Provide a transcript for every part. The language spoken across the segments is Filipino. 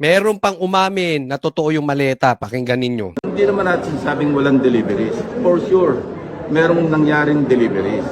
Meron pang umamin na totoo yung maleta. Pakinggan ninyo. Hindi naman natin sinasabing walang deliveries. For sure, merong nangyaring deliveries.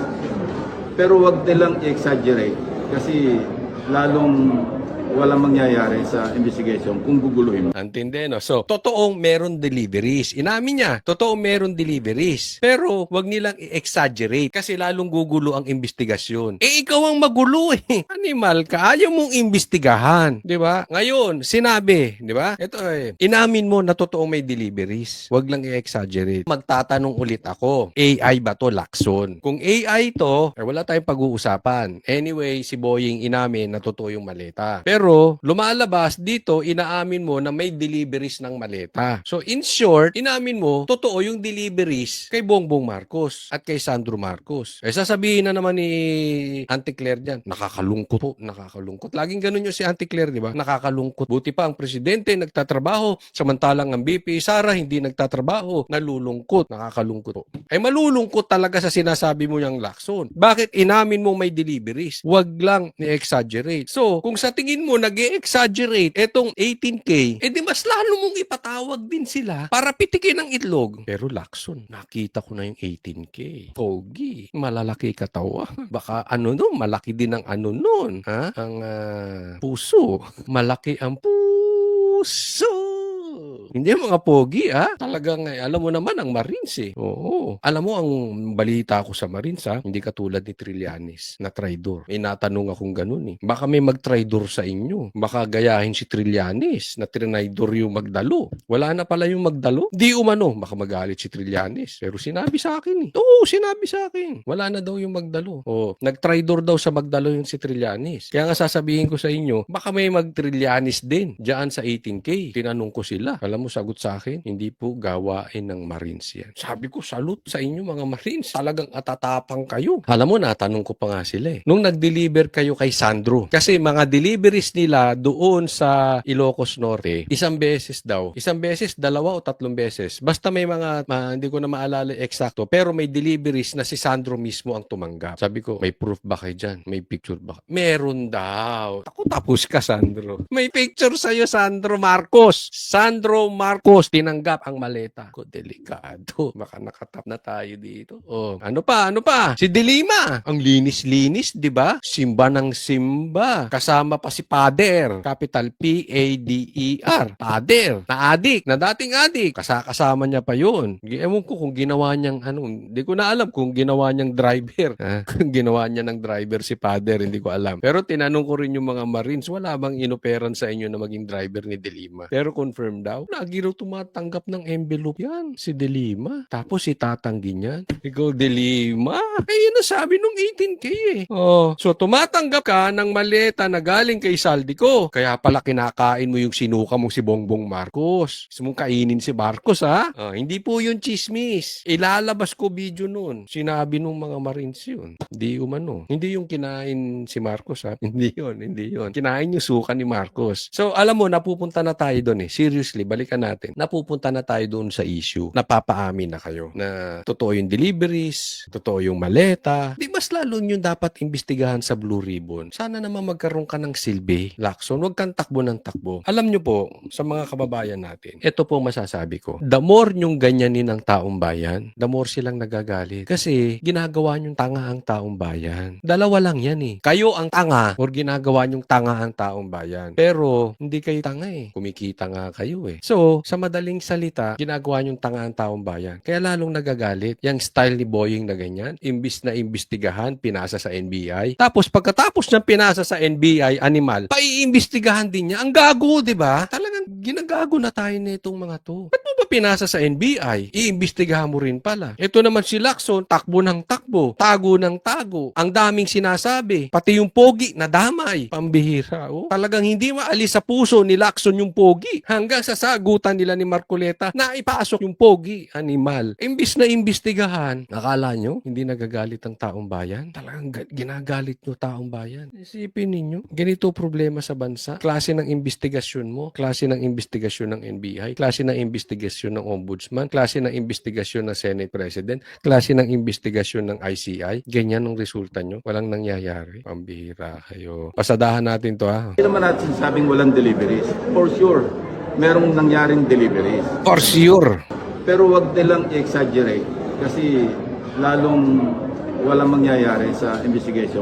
Pero wag nilang i-exaggerate kasi lalong walang mangyayari sa investigation kung guguluhin mo. Antindi, no? So, totoong meron deliveries. Inamin niya, totoong meron deliveries. Pero, wag nilang i-exaggerate kasi lalong gugulo ang investigasyon. Eh, ikaw ang magulo eh. Animal ka, ayaw mong imbestigahan. Di ba? Ngayon, sinabi, di ba? Ito eh, inamin mo na totoong may deliveries. Wag lang i-exaggerate. Magtatanong ulit ako, AI ba to, Lacson? Kung AI to, eh, wala tayong pag-uusapan. Anyway, si Boying inamin na totoo yung maleta. Pero, lumalabas dito, inaamin mo na may deliveries ng maleta. So, in short, inamin mo, totoo yung deliveries kay Bongbong Marcos at kay Sandro Marcos. Eh, sasabihin na naman ni Auntie Claire dyan, nakakalungkot po, nakakalungkot. Laging ganun yung si Auntie Claire, di ba? Nakakalungkot. Buti pa ang presidente nagtatrabaho, samantalang ang BP Sara hindi nagtatrabaho, nalulungkot, nakakalungkot po. Eh, malulungkot talaga sa sinasabi mo yung Lacson. Bakit inamin mo may deliveries? Wag lang ni-exaggerate. So, kung sa tingin mo nag-exaggerate etong 18K, eh di mas lalo mong ipatawag din sila para pitikin ang itlog. Pero Lacson, nakita ko na yung 18K. Pogi, malalaki katawa. Baka ano no, malaki din ang ano nun. Ha? Ang puso. Malaki ang puso. Hindi mga pogi, Talagang, alam mo naman ang Marines, eh. Oo. Alam mo, ang balita ko sa Marines, hindi katulad ni Trillanes na traidor. May natanong akong ganun, eh. Baka may mag-traidor sa inyo. Baka gayahin si Trillanes na trinaidor yung Magdalo. Wala na pala yung Magdalo. Di umano, baka magalit si Trillanes. Pero sinabi sa akin, eh. Oo, sinabi sa akin. Wala na daw yung Magdalo. Oh, nag-traidor daw sa Magdalo yung si Trillanes. Kaya nga sasabihin ko sa inyo, baka may mag-Trillanes din diyan sa 18K. Tinanong ko sila. Alam mo, sagot sa akin, hindi po gawain ng Marines yan. Sabi ko, salute sa inyo mga Marines. Talagang atatapang kayo. Alam mo, natanong ko pa nga sila eh. Nung nag-deliver kayo kay Sandro, kasi mga deliveries nila doon sa Ilocos Norte, isang beses daw. Isang beses, dalawa o tatlong beses. Basta may mga, hindi ko na maalala eksakto, pero may deliveries na si Sandro mismo ang tumanggap. Sabi ko, may proof ba kayo dyan? May picture ba? Meron daw. Ako, tapos ka, Sandro. May picture sa'yo, Sandro Marcos. Sandro Marcos tinanggap ang maleta. Ko, delikado. Baka nakatap na tayo dito. Oh, ano pa? Ano pa? Si Dilima. Ang linis-linis, di ba? Simba ng Simba. Kasama pa si Pader. Capital P-A-D-E-R. Pader. Na adik. Na dating adik. Kasama niya pa yun. Ewan ko kung ginawa niyang hindi ko na alam kung ginawa niyang driver. Kung ginawa niya ng driver si Pader, hindi ko alam. Pero tinanong ko rin yung mga Marines, wala bang inoperan sa inyo na maging driver ni Dilima? Pero confirm daw, lagi raw tumatanggap ng envelope yan, si Dilima. Tapos itatanggi niyan. Ikaw, Dilima? Eh, yun ang sabi nung 18K eh. Oh, so tumatanggap ka ng maleta na galing kay Saldico. Kaya pala kinakain mo yung sinuka mong si Bongbong Marcos. Gusto mong kainin si Marcos, ha? Hindi po yun chismis. Ilalabas ko video nun. Sinabi nung mga Marines yun. Hindi umano. Hindi yung kinain si Marcos, ha? Hindi yun, hindi yun. Kinain yung suka ni Marcos. So, alam mo, napupunta na tayo doon eh. Seriously, balikan natin. Napupunta na tayo doon sa issue. Napapaamin na kayo na totoo yung deliveries, totoo yung maleta. Di mas lalo nyo dapat imbestigahan sa Blue Ribbon. Sana naman magkaroon ka ng silbi, Lacson. Huwag kang takbo ng takbo. Alam nyo po, sa mga kababayan natin, ito po masasabi ko. The more nyong ganyanin ang taong bayan, the more silang nagagalit. Kasi ginagawa nyong tanga ang taong bayan. Dalawa lang yan eh. Kayo ang tanga or ginagawa nyong tanga ang taong bayan. Pero hindi kayo tanga eh. Kumikita nga kayo eh. So, sa madaling salita, ginagawa nyong tanga ang taong bayan. Kaya lalong nagagalit. Yung style ni Boying na ganyan, imbis na imbestigahan, pinasa sa NBI. Tapos pagkatapos niyang pinasa sa NBI, animal, paiimbestigahan din niya. Ang gago, di ba? Talagang ginagago na tayo nitong mga to. Ba't mo ba pinasa sa NBI? Iimbestigahan mo rin pala. Ito naman si Lacson, takbo ng takbo, tago ng tago. Ang daming sinasabi. Pati yung pogi, nadamay. Pambihira, oh. Talagang hindi maalis sa puso ni Lacson yung pogi. Hanggang sa sagutan nila ni Marcoleta na ipasok yung pogi, animal. Imbis na imbestigahan, akala nyo, hindi nagagalit ang taong bayan? Talagang ginagalit nyo taong bayan. Isipin ninyo, ganito problema sa bansa. Klase ng imbestigasyon mo, klase ng investigasyon ng NBI, klase ng investigasyon ng Ombudsman, klase ng investigasyon ng Senate President, klase ng investigasyon ng ICI. Ganyan ang resulta nyo. Walang nangyayari. Pambihira kayo. Pasadahan natin to ha. Hindi naman natin sabing walang deliveries. For sure, merong nangyaring deliveries. For sure. Pero wag nilang i-exaggerate kasi lalong walang mangyayari sa investigation.